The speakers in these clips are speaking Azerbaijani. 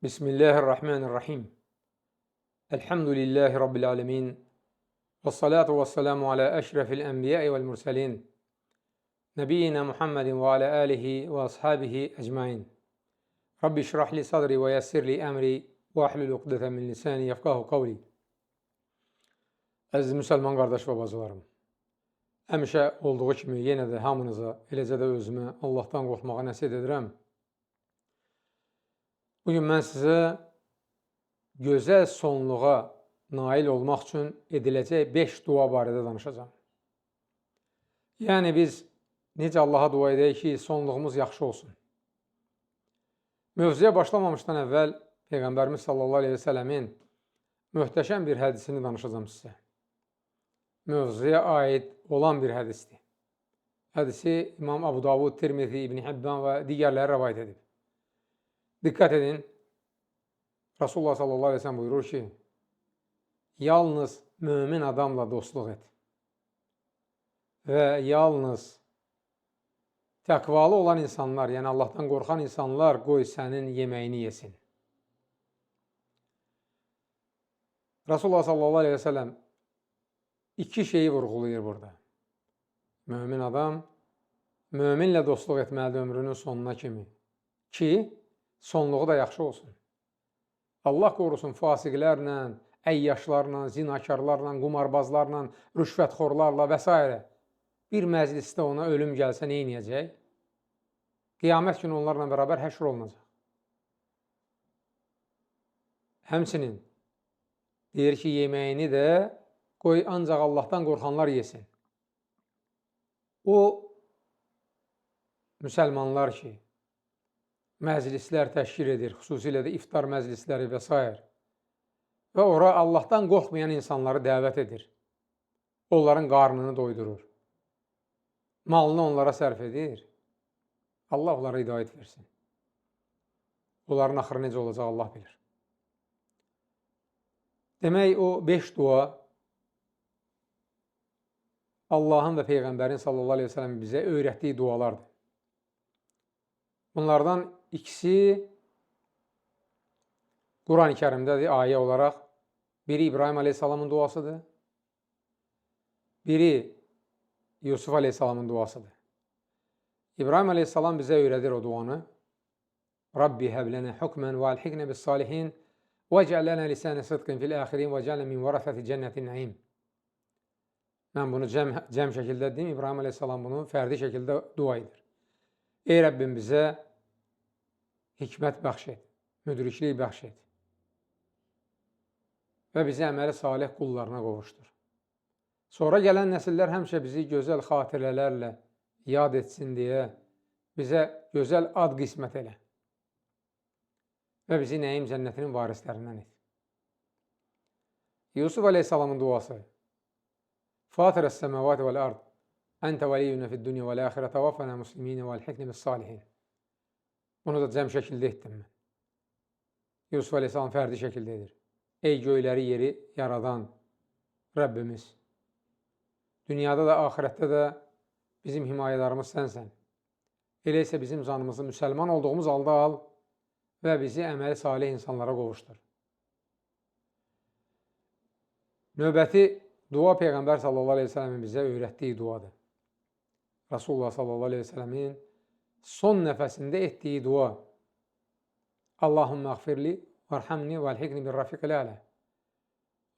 Bismillahirrahmanirrahim. Elhamdülillahi Rabbil alemin. Və salatu və selamu alə əşrəfil ənbiyai vəl mürsəlin. Nəbiyyina Muhammedin və alə alihi və ashabihi əcmain. Rabbi şirahli sadri və yəssirli əmri və ahlul uqdətən min lisani yəfqahu qavli. Əziz müsəlman qardaş və bacılarım, həmişə olduğu kimi yenə də hamınıza, eləcə də özümə Allahdan qorxmağa nəsihət edirəm. Bugün mən sizə gözəl sonluğa nail olmaq üçün ediləcək 5 dua barədə danışacağım. Yəni biz necə Allaha dua edək ki, sonluğumuz yaxşı olsun. Mövzuya başlamamışdan əvvəl Peyğəmbərimiz sallallahu aleyhi və sələmin möhtəşəm bir hədisini danışacağım sizə. Mövzuya aid olan bir hədisdir. Hədisi İmam Abu Davud, Tirmizi, İbn Hibban və digərləri rəvayət edib. Diqqət edin, Rasulullah sallallahu aleyhi ve sellem buyurur ki, yalnız mömin adamla dostluq et və yalnız təqvalı olan insanlar, yəni Allahdan qorxan insanlar qoy sənin yeməyini yesin. Rasulullah sallallahu aleyhi ve sellem iki şeyi vurğulayır burada. Mömin adam möminlə dostluq etməlidir ömrünün sonuna kimi ki, sonluğu da yaxşı olsun. Allah qorusun fasiqlərlə, əyyaşlarla, zinakarlarla, qumarbazlarla, rüşvətxorlarla və s. Bir məclisdə ona ölüm gəlsə nə edəcək? Qiyamət günü onlarla bərabər həşr olunacaq. Həmçinin deyir ki, yeməyini də qoy ancaq Allahdan qorxanlar yesin. O müsəlmanlar ki, məclislər təşkil edir, xüsusilə də iftar məclisləri və s. Və ora Allahdan qorxmayan insanları dəvət edir. Onların qarnını doydurur. Malını onlara sərf edir. Allah onlara hidayət versin. Onların axırı necə olacaq Allah bilir. Demək, o 5 dua Allahın və Peyğəmbərin sallallahu aleyhi ve sellem bizə öyrətdiyi dualardır. Bunlardan ikisi Quran-ı Kərimdədir, ayə olaraq. Biri İbrahim aleyhissalamın duasıdır. Biri Yusuf aleyhissalamın duasıdır. İbrahim aleyhissalam bizə öyrədir o duanı. Rabbi həblənə hukmən və alhiqnə bis salihin və cəllənə lisanə sıdqin fil əxirin və cəllənə min vərəfəti cənnətin nəim. Mən bunu cəm şəkildə deyim, İbrahim aleyhissalam bunu fərdi şəkildə dua edir. Ey Rəbbim bizə hikmət bəxş et, müdriklik bəxş et və bizi əməli salih qullarına qovuşdur. Sonra gələn nəsillər həmişə bizi gözəl xatirələrlə yad etsin deyə bizə gözəl ad qismət elə və bizi nəyim cənnətinin varislərindən et. Yusuf aleyhissalamın duası Fatırəs səməvati vəl-ard Əntə vəliyyünə fid-dünya vəl-əxirə təvaffənə musliminə vəl-hiknə bis-salihin. Bunu da cəm şəkildə etdim mən. Yusuf aleyhissalam fərdi şəkildə edir. Ey göyləri yeri yaradan Rəbbimiz, dünyada da, axirətdə də bizim himayədarımız sənsən. Elə isə bizim canımızı müsəlman olduğumuz halda al və bizi əməli salih insanlara qovuşdur. Növbəti dua Peyğəmbər sallallahu aleyhi ve sellemin bizə öyrətdiyi duadır. Rasulullah sallallahu aleyhi ve sellemin son nəfəsində etdiyi dua Allahümmə əğfirli vərhamni və əlhiqni bir rafiqil ələ.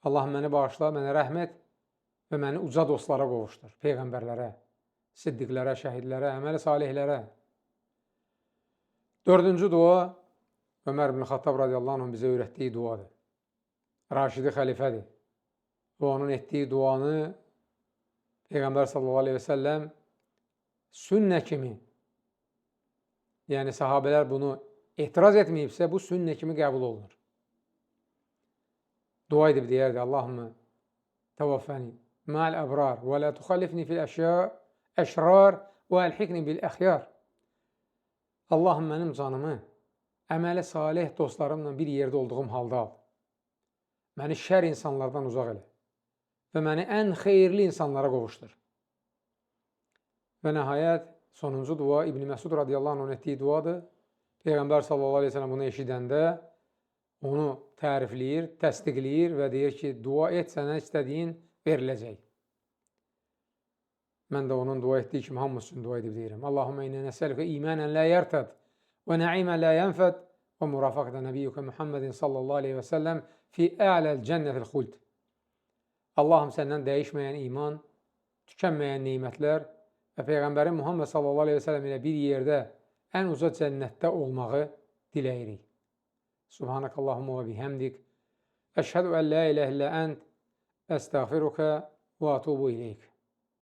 Allahım məni bağışla, mənə rəhmət və məni uca dostlara qovuşdur. Peyğəmbərlərə, siddiqlərə, şəhidlərə, əməli salihlərə. Dördüncü dua Ömər ibn Xattab radiyallahu anh bizə öyrətdiyi duadır. Raşidi xəlifədir. Və onun etdiyi duanı Peyğəmbər sallallahu aleyhi ve sellem sünnə kimi, yəni sahabələr bunu etiraz etməyibsə, bu sünnə kimi qəbul olunur. Dua edib deyərdi, Allahümmə təvaffəni ma'al əbrar və la tuxallifni fil əşrar və əlhiqni bil əxyar. Allahım mənim canımı əməli salih dostlarımla bir yerdə olduğum halda al. Məni şər insanlardan uzaq elə və məni ən xeyirli insanlara qovuşdur. Və nəhayət sonuncu dua İbn Məsud radiyallahu anh etdiyi duadır. Peyğəmbər sallallahu aleyhi ve sellem bunu eşidəndə onu tərifləyir, təsdiqləyir və deyir ki, dua et, sənə istədiyin veriləcək. Mən də onun dua etdiyi kimi hamımız üçün dua edib deyirəm. Allahümmə innə nəsəlükə imanən lə yərtəd və nəimən lə yənfəd və murafaqətə nəbiyyükə Muhammedin sallallahu aleyhi və səlləm fi a'ləl cənnətil xuld. Allahım səndən dəyişməyən iman, tükənməyən neymətlər və Peyğəmbərin Muhammed sallallahu aleyhi və səlləm ilə bir yerdə ən uca cənnətdə olmağı diləyirik. Subhanəkallahumma və bihəmdik. Əşhədu ən la iləhə illə ənt. Əstəğfiruka və atubu ileyk.